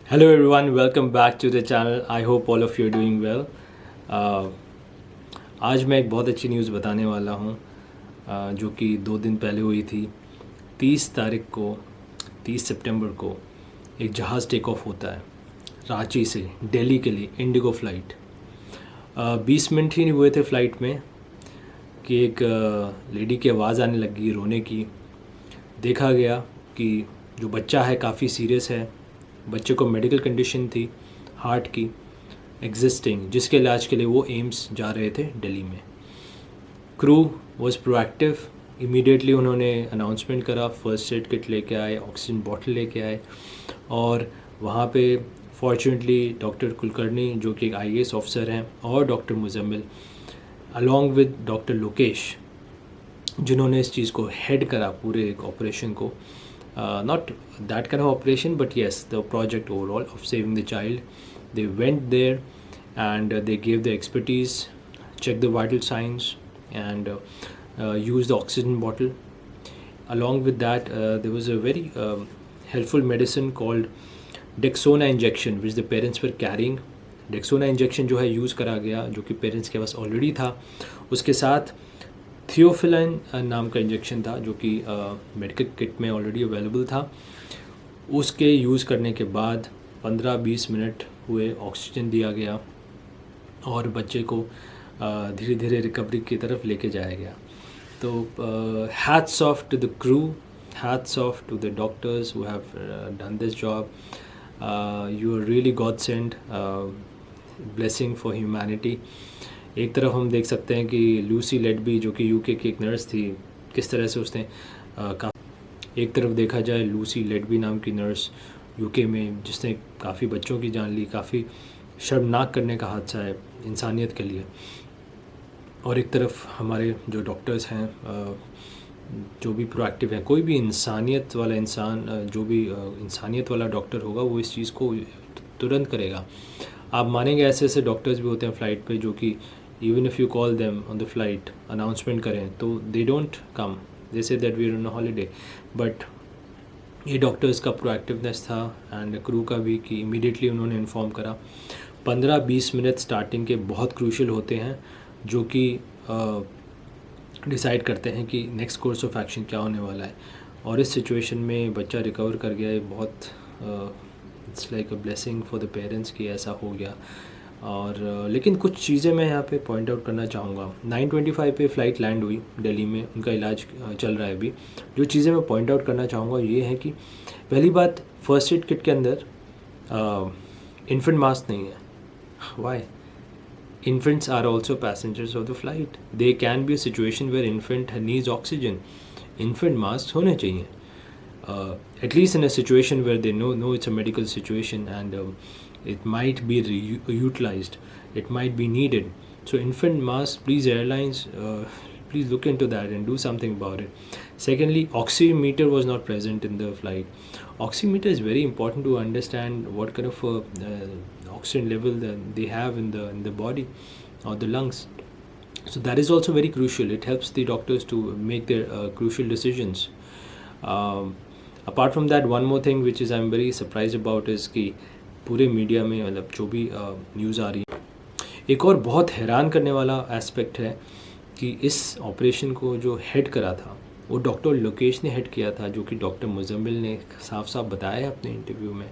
Hello everyone, welcome back to the channel. I hope all of you are doing well. Uh, आज मैं एक बहुत अच्छी news बताने वाला हूँ जो कि 2 दिन पहले हुई थी। 30 सितंबर को एक जहाज़ टेक ऑफ होता है रांची से दिल्ली के लिए, इंडिगो फ़्लाइट। 20 मिनट ही नहीं हुए थे फ़्लाइट में कि एक लेडी की आवाज़ आने लगी रोने की। देखा गया कि जो बच्चा है काफ़ी सीरियस है। बच्चे को मेडिकल कंडीशन थी हार्ट की एग्जिस्टिंग, जिसके इलाज के लिए वो एम्स जा रहे थे दिल्ली में। क्रू वाज प्रोएक्टिव, इमीडिएटली उन्होंने अनाउंसमेंट करा, फर्स्ट एड किट लेके आए, ऑक्सीजन बॉटल लेके आए और वहाँ पे फॉर्चुनेटली डॉक्टर कुलकर्णी जो कि एक आईएएस ऑफिसर हैं और doctor Muzammil along with doctor Lokesh जिन्होंने इस चीज़ को हेड करा पूरे एक ऑपरेशन को, not that kind of operation but yes the project overall of saving the child. They went there and they gave the expertise, checked the vital signs and used the oxygen bottle. Along with that there was a very helpful medicine called Dexona injection which the parents were carrying. Dexona injection जो है use करा गया, जो कि parents के पास already था। उसके साथ थियोफिलाइन नाम का इंजेक्शन था जो कि मेडिकल किट में ऑलरेडी अवेलेबल था। उसके यूज़ करने के बाद 15-20 मिनट हुए, ऑक्सीजन दिया गया और बच्चे को धीरे धीरे रिकवरी की तरफ लेके जाया गया। तो hats off to the crew, hats off to the doctors who have done this job. You are really god send blessing for humanity. एक तरफ हम देख सकते हैं कि लूसी लेडबी जो कि यूके की एक नर्स थी, किस तरह से उसने एक तरफ देखा जाए लूसी लेडबी नाम की नर्स यूके में जिसने काफ़ी बच्चों की जान ली। काफ़ी शर्मनाक करने का हादसा है इंसानियत के लिए। और एक तरफ हमारे जो डॉक्टर्स हैं जो भी प्रोएक्टिव हैं, कोई भी इंसानियत वाला इंसान, जो भी इंसानियत वाला डॉक्टर होगा वो इस चीज़ को तुरंत करेगा। आप मानेंगे ऐसे ऐसे डॉक्टर्स भी होते हैं फ़्लाइट पे जो कि even if you call them on the flight announcement करें तो they don't come, they say that we are on holiday. But ये डॉक्टर्स का प्रोएक्टिवनेस था एंड क्रू का भी कि इमीडिएटली उन्होंने इन्फॉर्म करा। 15-20 मिनट स्टार्टिंग के बहुत क्रूशल होते हैं जो कि डिसाइड करते हैं कि नेक्स्ट कोर्स ऑफ एक्शन क्या होने वाला है। और इस सिचुएशन में बच्चा रिकवर कर गया, ये बहुत it's like a blessing for the parents कि ऐसा हो गया। और लेकिन कुछ चीज़ें मैं यहाँ पे पॉइंट आउट करना चाहूँगा। 9:25 पे फ़्लाइट लैंड हुई दिल्ली में, उनका इलाज चल रहा है अभी। जो चीज़ें मैं पॉइंट आउट करना चाहूँगा ये है कि पहली बात, फर्स्ट एड किट के अंदर इन्फेंट मास्क नहीं है। Y? Infants are also passengers of the flight. There can be a situation where infant needs oxygen. Infant masks होने चाहिए. At least in a situation where they know it's a medical situation and it might be utilized, it might be needed. So infant masks, please airlines, please look into that and do something about it. Secondly, oximeter was not present in the flight. Oximeter is very important to understand what kind of oxygen level that they have in the body or the lungs. So that is also very crucial. It helps the doctors to make their crucial decisions. Apart from that, one more thing which is I'm very surprised about is कि पूरे media में मतलब जो भी news आ रही है, एक और बहुत हैरान करने वाला एस्पेक्ट है कि इस ऑपरेशन को जो हेड करा था वो डॉक्टर लोकेश ने हेड किया था, जो कि डॉक्टर मुजम्मिल ने साफ साफ बताया है अपने इंटरव्यू में,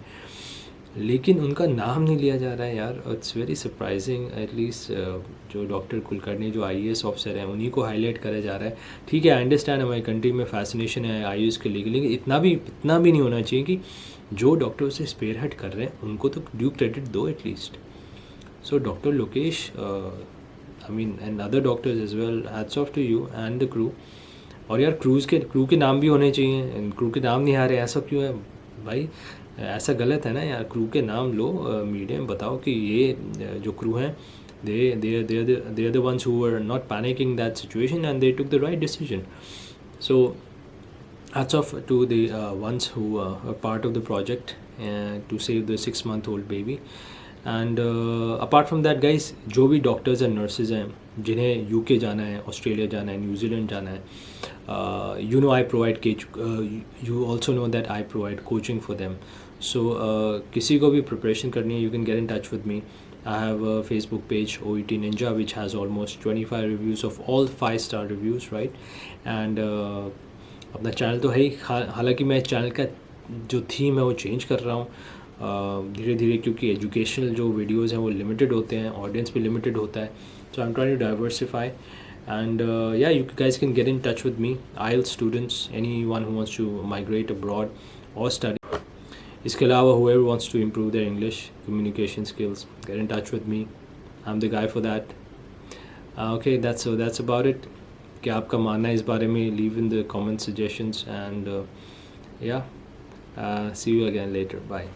लेकिन उनका नाम नहीं लिया जा रहा है यार। It's very surprising. एटलीस्ट जो डॉक्टर कुलकर्णी जो आईएएस ऑफिसर हैं उन्हीं को हाईलाइट करा जा रहा है। ठीक है, आई अंडरस्टैंड हमारी कंट्री में फैसिनेशन है आईएएस के लिए, लेकिन इतना भी नहीं होना चाहिए कि जो डॉक्टर उसे स्पेयर हेड कर रहे हैं उनको तो ड्यू क्रेडिट दो at least. So doctor Lokesh, I mean and other doctors as well, hats off to you and the crew. और यार क्रू के नाम भी होने चाहिए, क्रू के नाम नहीं आ रहे, ऐसा क्यों है भाई? ऐसा गलत है ना यार। क्रू के नाम लो, मीडिया में बताओ कि ये जो क्रू हैं they are the ones who were not panicking that situation and they took the right decision. So hats off to the ones who are part of the project to save the 6-month-old baby. And apart from that guys, जो भी doctors and nurses हैं जिन्हें UK जाना है, Australia जाना है, New Zealand जाना है, you know I provide you also know that I provide coaching for them. सो किसी को भी प्रिपरेशन करनी है, you can get in touch with me. I have a Facebook page, OET Ninja, which has almost 25 reviews of all 5-star reviews, right? And अपना channel तो है ही, हालांकि मैं चैनल का जो थीम है वो चेंज कर रहा हूँ धीरे धीरे, क्योंकि एजुकेशनल जो वीडियोस हैं वो लिमिटेड होते हैं, ऑडियंस भी लिमिटेड होता है. So I am trying to diversify. And yeah, you guys can get in touch with me, IELTS students, anyone who wants to migrate abroad or study. इसके अलावा whoever wants to improve their English communication skills, get in touch with me. I'm the guy for that. Okay, that's about it. क्या आपका मानना है इस बारे में? Leave in the comment suggestions, and yeah, see you again later. Bye.